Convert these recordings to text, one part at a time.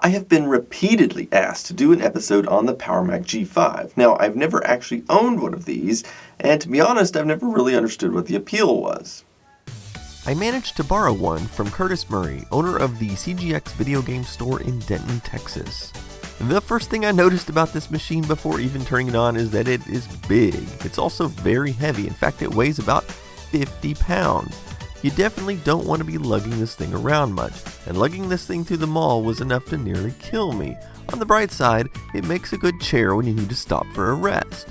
I have been repeatedly asked to do an episode on the PowerMac G5. Now, I've never actually owned one of these, and to be honest, I've never really understood what the appeal was. I managed to borrow one from Curtis Murray, owner of the CGX video game store in Denton, Texas. The first thing I noticed about this machine before even turning it on is that it is big. It's also very heavy. In fact, it weighs about 50 pounds. You definitely don't want to be lugging this thing around much, and lugging this thing through the mall was enough to nearly kill me. On the bright side, it makes a good chair when you need to stop for a rest.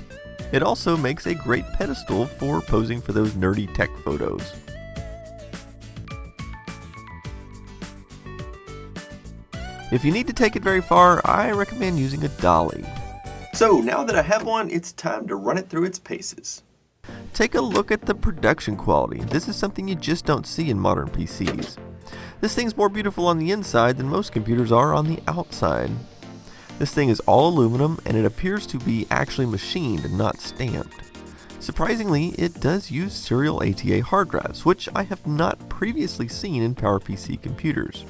It also makes a great pedestal for posing for those nerdy tech photos. If you need to take it very far, I recommend using a dolly. So now that I have one, it's time to run it through its paces. Take a look at the production quality. This is something you just don't see in modern PCs. This thing's more beautiful on the inside than most computers are on the outside. This thing is all aluminum, and it appears to be actually machined and not stamped. Surprisingly, it does use serial ATA hard drives, which I have not previously seen in PowerPC computers.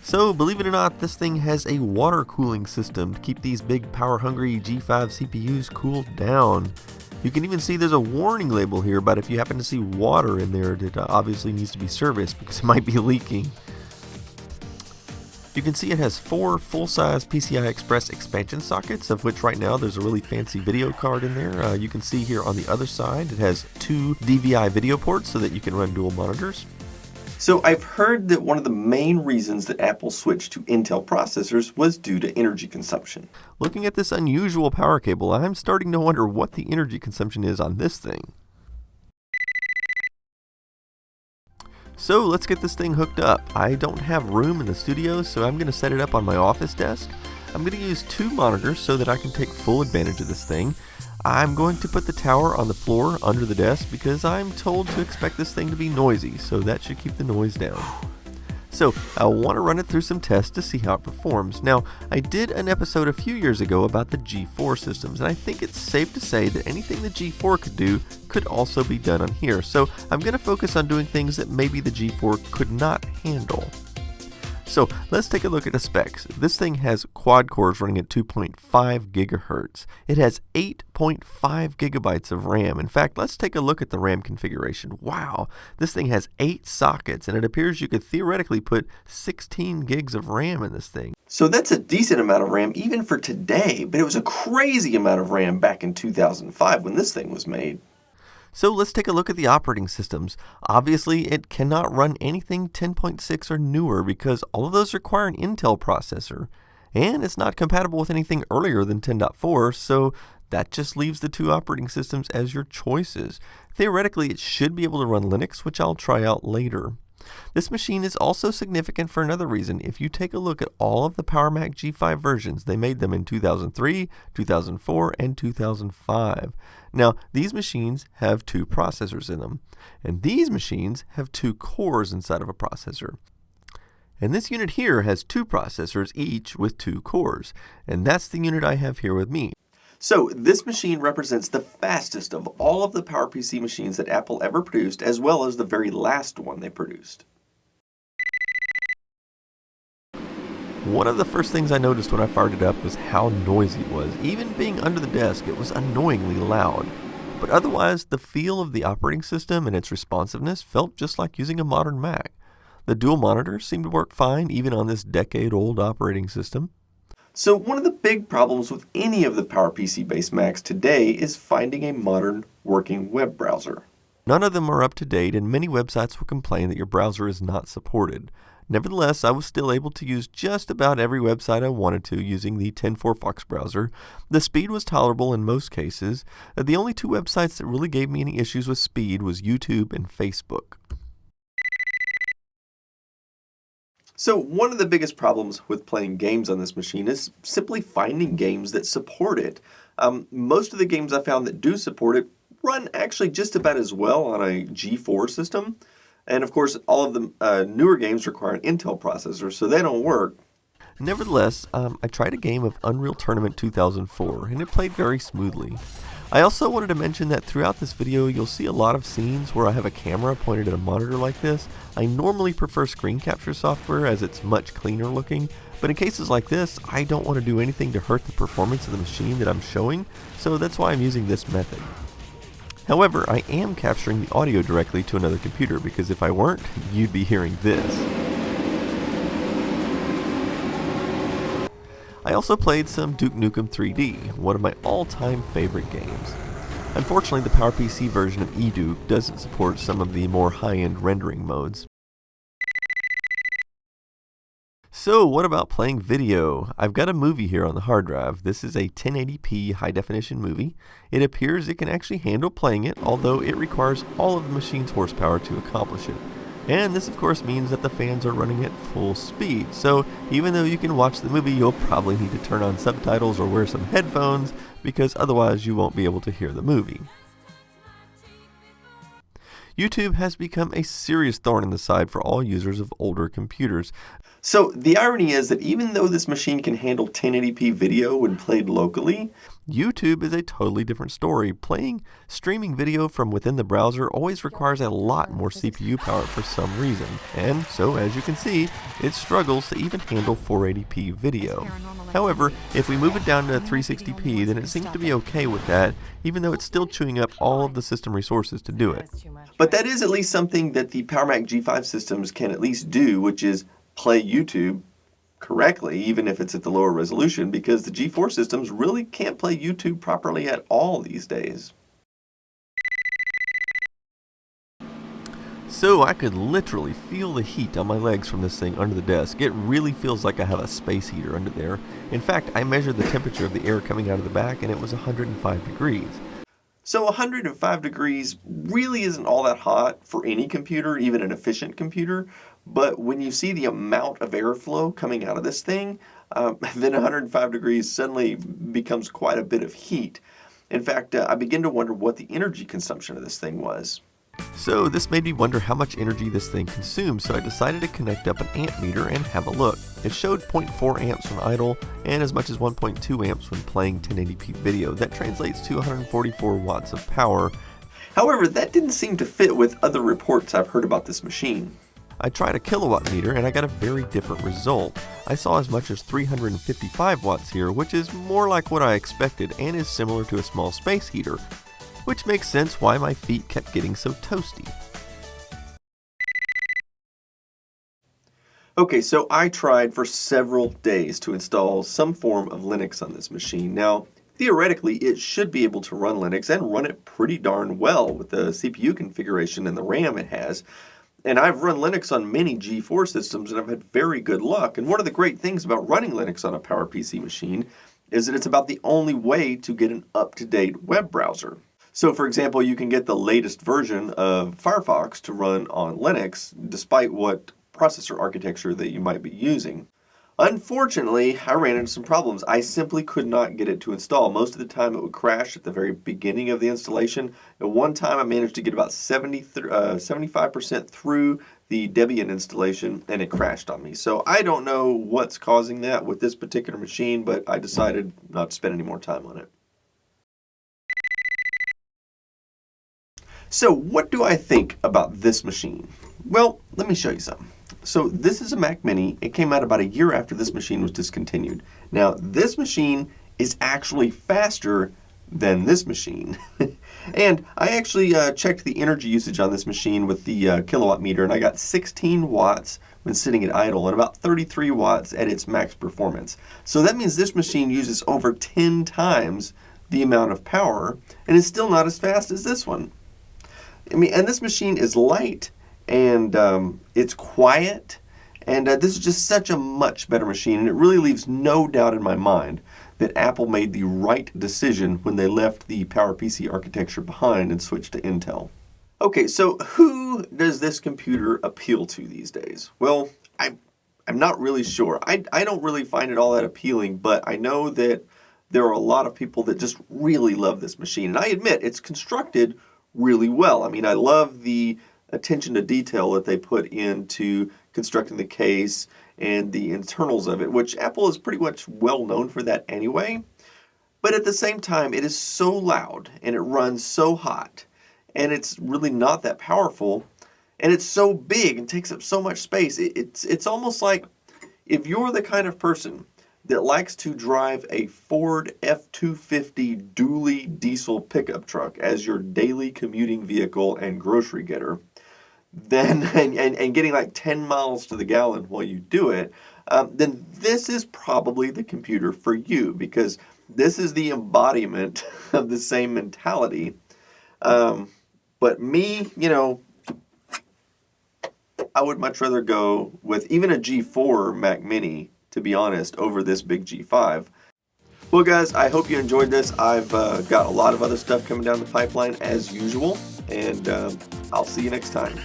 So, believe it or not, this thing has a water cooling system to keep these big power-hungry G5 CPUs cooled down. You can even see there's a warning label here about if you happen to see water in there that obviously needs to be serviced because it might be leaking. You can see it has 4 full-size PCI Express expansion sockets, of which right now there's a really fancy video card in there. You can see here on the other side it has 2 DVI video ports so that you can run dual monitors. So I've heard that one of the main reasons that Apple switched to Intel processors was due to energy consumption. Looking at this unusual power cable, I'm starting to wonder what the energy consumption is on this thing. So let's get this thing hooked up. I don't have room in the studio, so I'm going to set it up on my office desk. I'm going to use 2 monitors so that I can take full advantage of this thing. I'm going to put the tower on the floor under the desk because I'm told to expect this thing to be noisy, so that should keep the noise down. So I want to run it through some tests to see how it performs. Now, I did an episode a few years ago about the G4 systems, and I think it's safe to say that anything the G4 could do could also be done on here. So I'm going to focus on doing things that maybe the G4 could not handle. So let's take a look at the specs. This thing has quad cores running at 2.5 gigahertz. It has 8.5 gigabytes of RAM. In fact, let's take a look at the RAM configuration. Wow, this thing has 8 sockets, and it appears you could theoretically put 16 gigs of RAM in this thing. So that's a decent amount of RAM even for today, but it was a crazy amount of RAM back in 2005 when this thing was made. So let's take a look at the operating systems. Obviously, it cannot run anything 10.6 or newer because all of those require an Intel processor. And it's not compatible with anything earlier than 10.4, so that just leaves the 2 operating systems as your choices. Theoretically, it should be able to run Linux, which I'll try out later. This machine is also significant for another reason. If you take a look at all of the PowerMac G5 versions, they made them in 2003, 2004, and 2005. Now, these machines have 2 processors in them, and these machines have 2 cores inside of a processor. And this unit here has 2 processors, each with 2 cores, and that's the unit I have here with me. So this machine represents the fastest of all of the PowerPC machines that Apple ever produced, as well as the very last one they produced. One of the first things I noticed when I fired it up was how noisy it was. Even being under the desk, it was annoyingly loud. But otherwise, the feel of the operating system and its responsiveness felt just like using a modern Mac. The dual monitors seemed to work fine even on this decade-old operating system. So one of the big problems with any of the PowerPC-based Macs today is finding a modern working web browser. None of them are up to date, and many websites will complain that your browser is not supported. Nevertheless, I was still able to use just about every website I wanted to using the 10.4 Fox browser. The speed was tolerable in most cases. The only 2 websites that really gave me any issues with speed was YouTube and Facebook. So one of the biggest problems with playing games on this machine is simply finding games that support it. Most of the games I found that do support it run actually just about as well on a G4 system. And of course, all of the newer games require an Intel processor, so they don't work. Nevertheless, I tried a game of Unreal Tournament 2004, and it played very smoothly. I also wanted to mention that throughout this video you'll see a lot of scenes where I have a camera pointed at a monitor like this. I normally prefer screen capture software as it's much cleaner looking, but in cases like this I don't want to do anything to hurt the performance of the machine that I'm showing, so that's why I'm using this method. However, I am capturing the audio directly to another computer because if I weren't, you'd be hearing this. I also played some Duke Nukem 3D, one of my all-time favorite games. Unfortunately, the PowerPC version of eDuke doesn't support some of the more high-end rendering modes. So, what about playing video? I've got a movie here on the hard drive. This is a 1080p high-definition movie. It appears it can actually handle playing it, although it requires all of the machine's horsepower to accomplish it. And this of course means that the fans are running at full speed, so even though you can watch the movie, you'll probably need to turn on subtitles or wear some headphones, because otherwise you won't be able to hear the movie. YouTube has become a serious thorn in the side for all users of older computers. So the irony is that even though this machine can handle 1080p video when played locally, YouTube is a totally different story. Streaming video from within the browser always requires a lot more CPU power for some reason, and so as you can see, it struggles to even handle 480p video. However, if we move it down to 360p, then it seems to be okay with that, even though it's still chewing up all of the system resources to do it. But that is at least something that the PowerMac G5 systems can at least do, which is play YouTube correctly, even if it's at the lower resolution, because the G4 systems really can't play YouTube properly at all these days. So I could literally feel the heat on my legs from this thing under the desk. It really feels like I have a space heater under there. In fact, I measured the temperature of the air coming out of the back and it was 105 degrees. So 105 degrees really isn't all that hot for any computer, even an efficient computer. But when you see the amount of airflow coming out of this thing, then 105 degrees suddenly becomes quite a bit of heat. In fact, I begin to wonder what the energy consumption of this thing was. So this made me wonder how much energy this thing consumes, so I decided to connect up an amp meter and have a look. It showed 0.4 amps when idle and as much as 1.2 amps when playing 1080p video. That translates to 144 watts of power. However, that didn't seem to fit with other reports I've heard about this machine. I tried a kilowatt meter and I got a very different result. I saw as much as 355 watts here, which is more like what I expected and is similar to a small space heater, which makes sense why my feet kept getting so toasty. Okay, so I tried for several days to install some form of Linux on this machine. Now, theoretically, it should be able to run Linux and run it pretty darn well with the CPU configuration and the RAM it has. And I've run Linux on many G4 systems and I've had very good luck. And one of the great things about running Linux on a PowerPC machine is that it's about the only way to get an up-to-date web browser. So for example, you can get the latest version of Firefox to run on Linux, despite what processor architecture that you might be using. Unfortunately, I ran into some problems. I simply could not get it to install. Most of the time it would crash at the very beginning of the installation. At one time I managed to get about 75% through the Debian installation and it crashed on me. So I don't know what's causing that with this particular machine, but I decided not to spend any more time on it. So what do I think about this machine? Well, let me show you something. So this is a Mac Mini. It came out about a year after this machine was discontinued. Now this machine is actually faster than this machine. And I actually checked the energy usage on this machine with the kilowatt meter, and I got 16 watts when sitting at idle and about 33 watts at its max performance. So that means this machine uses over 10 times the amount of power and is still not as fast as this one. And this machine is light and it's quiet, and this is just such a much better machine, and it really leaves no doubt in my mind that Apple made the right decision when they left the PowerPC architecture behind and switched to Intel. Okay, so who does this computer appeal to these days? Well, I'm not really sure. I don't really find it all that appealing, but I know that there are a lot of people that just really love this machine, and I admit it's constructed really well. I mean, I love the attention to detail that they put into constructing the case and the internals of it, which Apple is pretty much well known for that anyway. But at the same time, it is so loud and it runs so hot and it's really not that powerful and it's so big and takes up so much space. It's almost like if you're the kind of person that likes to drive a Ford F-250 dually diesel pickup truck as your daily commuting vehicle and grocery getter, then and getting like 10 miles to the gallon while you do it, then this is probably the computer for you because this is the embodiment of the same mentality. But me, I would much rather go with even a G4 Mac Mini, to be honest, over this big G5. Well, guys, I hope you enjoyed this. I've got a lot of other stuff coming down the pipeline as usual, and I'll see you next time.